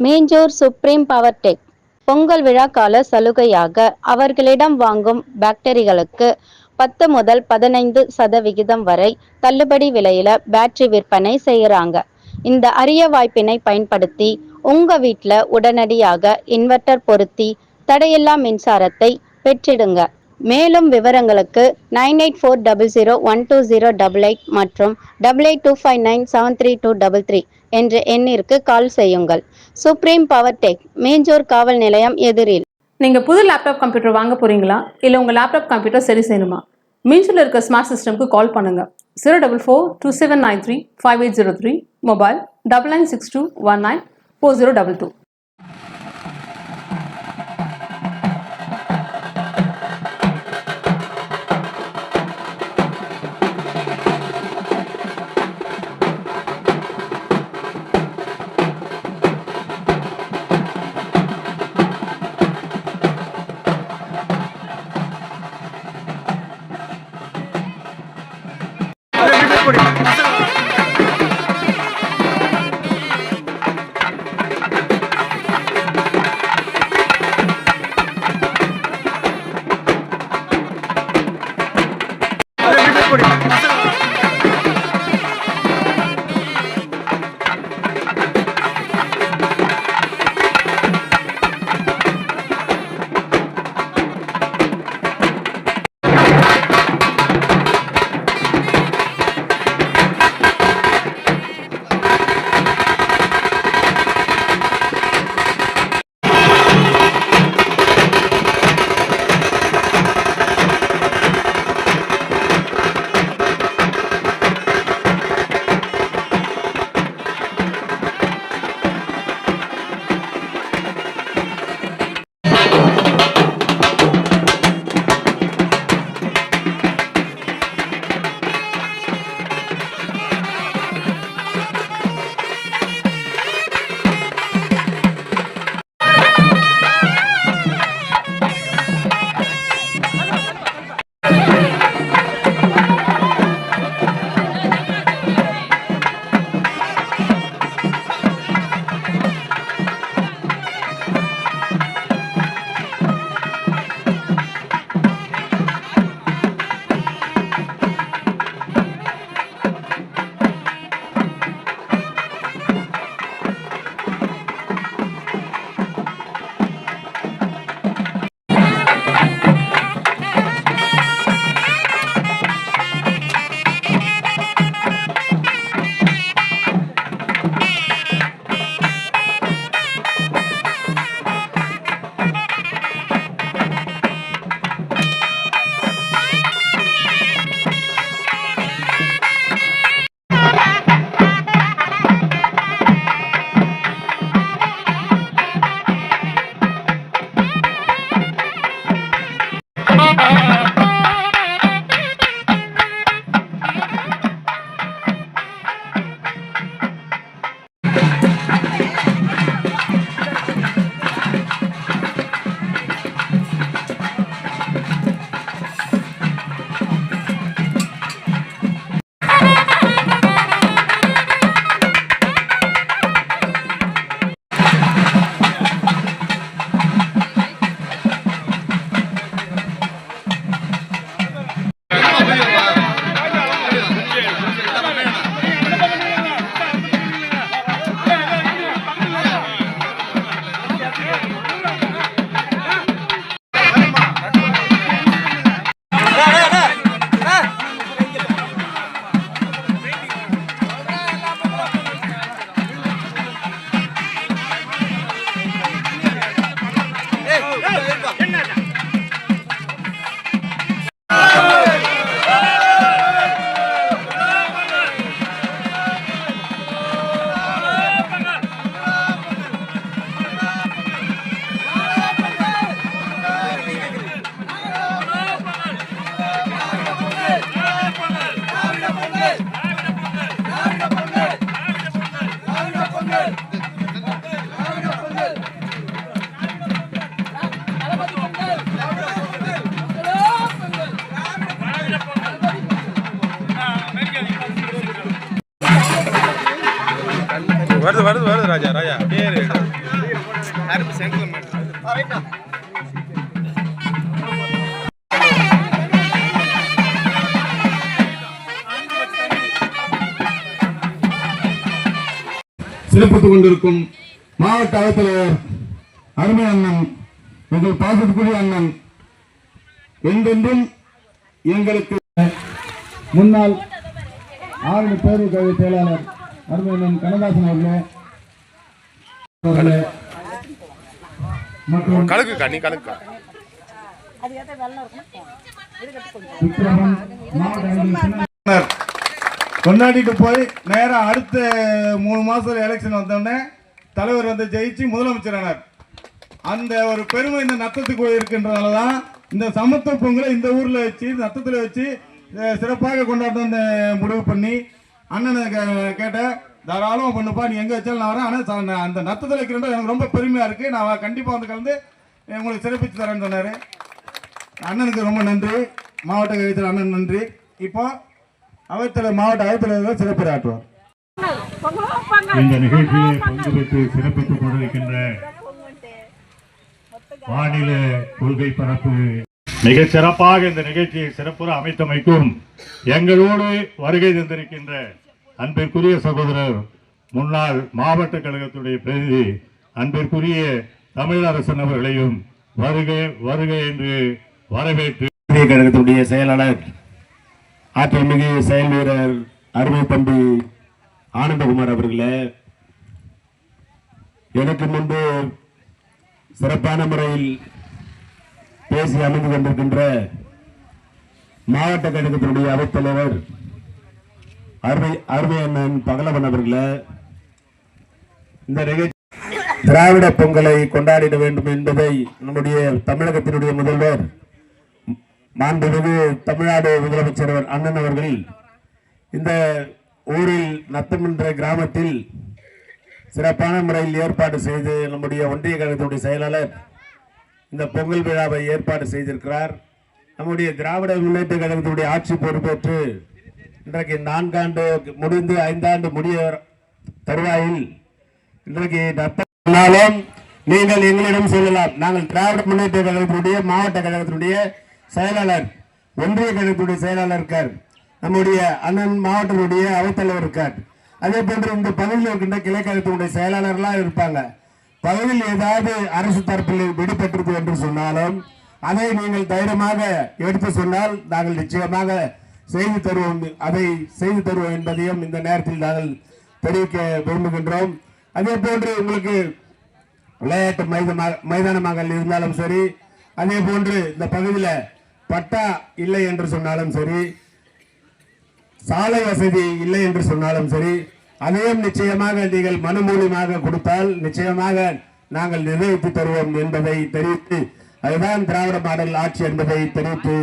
மேஜூர் supreme power tech Pongal விழா கால சலுகையாக அவர்களிடம் வாங்கும் பேட்டரிகளுக்கு 10 முதல் 15% வரை தள்ளுபடி விலையில பேட்டரி விற்பனை செய்யறாங்க. இந்த அரிய வாய்ப்பினை பயன்படுத்தி உங்க வீட்டில் உடனடியாக இன்வெர்டர் பொருத்தி தடையில்லா மின்சாரத்தை பெற்றிடுங்க. மேலும் விவரங்களுக்கு 9840012088 மற்றும் 8825973233 என்ற எண்ணிற்கு கால் செய்யுங்கள். சுப்ரீம் பவர் டெக், மேஜூர் காவல் நிலையம் எதிரில். நீங்க புது லேப்டாப் கம்ப்யூட்டர் வாங்க போறீங்களா? இல்ல உங்க லேப்டாப் கம்ப்யூட்டர் சரி செய்யணுமா? மீன்ஸ்ல இருக்க ஸ்மார்ட் சிஸ்டம்க்கு கால் பண்ணுங்க. 04427935803, மொபைல் 9962194022. வருது வருது வருது ராஜா ராஜா அப்படியே சிறப்பித்துக் கொண்டிருக்கும் மாவட்ட அவைத்தலைவர் அருமை அண்ணன், எங்கள் பாசத்துக்குரிய அண்ணன், என்றென்றும் எங்களுக்கு முன்னாள் ஆளுநர் பேரவை கழக செயலாளர் அருமை அண்ணன் கண்ணதாசன் அவர்களே மற்றும் கொண்டாடிட்டு போய் நேரா அடுத்த 3 மாசம் எலெக்ஷன் வந்தோடனே தலைவர் வந்து ஜெயிச்சு முதலமைச்சர் ஆனார். அந்த ஒரு பெருமை இந்த நத்தத்துக்கு இருக்கின்றனால தான் இந்த சமத்துவ பொங்கலை இந்த ஊர்ல வச்சு நத்தத்தில் வச்சு சிறப்பாக கொண்டாடணும்னு முடிவு பண்ணி அண்ணனை கேட்ட தாராளமாக பண்ணுப்பா, நீ எங்கே வச்சாலும் நான் வரேன், ஆனால் அந்த நத்தத்தில் வைக்கிறேன் எனக்கு ரொம்ப பெருமையாக இருக்குது, நான் கண்டிப்பாக வந்து கலந்து உங்களுக்கு சிறப்பித்து தரேன்னு சொன்னார். அண்ணனுக்கு ரொம்ப நன்றி, மாவட்ட கழகத்தில் அண்ணன் நன்றி. இப்போ அவைத்தலைவர் மாவட்ட அவைத்தலைவர்கள் சிறப்புரையாற்றுவார். இந்த நிகழ்ச்சியை பங்கு பெற்று சிறப்பித்துக் கொண்டிருக்கின்ற மாநில கொள்கை பரப்பு மிகச் சிறப்பாக இந்த நிகழ்ச்சியை சிறப்புற அமைத்தமைக்கும் எங்களோடு வருகை தந்திருக்கின்ற அன்பிற்குரிய சகோதரர் முன்னாள் மாவட்ட கழகத்துடைய பிரதிநிதி அன்பிற்குரிய தமிழரசன் அவர்களையும் வருக வருக என்று வரவேற்று கழகத்துடைய செயலாளர் ஆற்றல் மிகு செயல் வீரர் அருமை தம்பி ஆனந்தகுமார் அவர்களே, எனக்கு முன்பு சிறப்பான முறையில் பேசி அமைந்து கொண்டிருக்கின்ற மாவட்ட கழகத்தினுடைய அவைத்தலைவர் அருமை அண்ணன் பகலவன் அவர்களே, இந்த நிகழ்ச்சி திராவிட பொங்கலை கொண்டாடிட வேண்டும் என்பதை நம்முடைய தமிழகத்தினுடைய முதல்வர் மாண்புமிகு தமிழ்நாடு முதலமைச்சர் அண்ணன் அவர்கள் இந்த ஊரில் நத்தம் என்ற கிராமத்தில் சிறப்பான முறையில் ஏற்பாடு செய்து நம்முடைய ஒன்றிய கழகத்துடைய செயலாளர் இந்த பொங்கல் விழாவை ஏற்பாடு செய்திருக்கிறார். நம்முடைய திராவிட முன்னேற்ற கழகத்துடைய ஆட்சி பொறுப்பேற்று இன்றைக்கு 4 ஆண்டு முடிந்து 5 ஆண்டு முடிய தருவாயில் இன்றைக்கு நத்தம் நீங்கள் எங்களிடம் சொல்லலாம், நாங்கள் திராவிட முன்னேற்ற கழகத்தினுடைய மாவட்ட கழகத்தினுடைய செயலாளர், ஒன்றிய கழகத்துடைய செயலாளர் இருக்கார், நம்முடைய அண்ணன் மாவட்டத்துடைய அவைத்தலைவர் இருக்கார், அதே போன்று இந்த பகுதியில் இருக்கின்ற கிளை கழகத்தினுடைய செயலாளர்லாம் இருப்பாங்க. பகுதியில் ஏதாவது அரசு தரப்பில் விடுபட்டிருக்கு என்று சொன்னாலும் அதை நீங்கள் தைரியமாக எடுத்து சொன்னால் நாங்கள் நிச்சயமாக செய்து தருவோம், அதை செய்து தருவோம் என்பதையும் இந்த நேரத்தில் நாங்கள் தெரிவிக்க விரும்புகின்றோம். அதே போன்று உங்களுக்கு விளையாட்டு மைதானமாக இருந்தாலும் சரி, அதே போன்று இந்த பகுதியில் பட்டா இல்லை என்று சொன்னாலும் சரி, சாலை வசதி இல்லை என்று சொன்னாலும் சரி, அதையும் நிச்சயமாக நீங்கள் மனு மூலியமாக கொடுத்தால் நிச்சயமாக நாங்கள் நிறைவேற்றி தருவோம் என்பதை தெரிவித்து, அதுதான் திராவிட மாடல் ஆட்சி என்பதை தெரிவித்து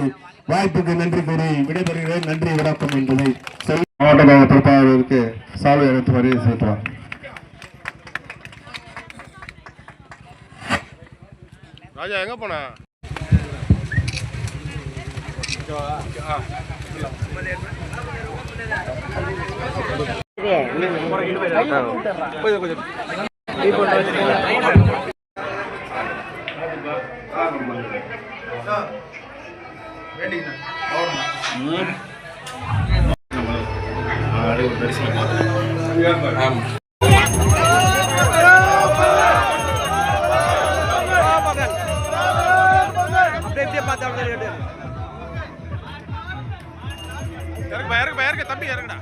வாய்ப்புக்கு நன்றி கூறி விடைபெறுகிறேன். நன்றி, வணக்கம் என்பதை சொல்லி மாவட்ட பொறுப்பாளருக்கு சாலை எடுத்து வரையை செலுத்துவார். ராஜா எங்க போனா? இறக்கு தம்பி இறக்குடா.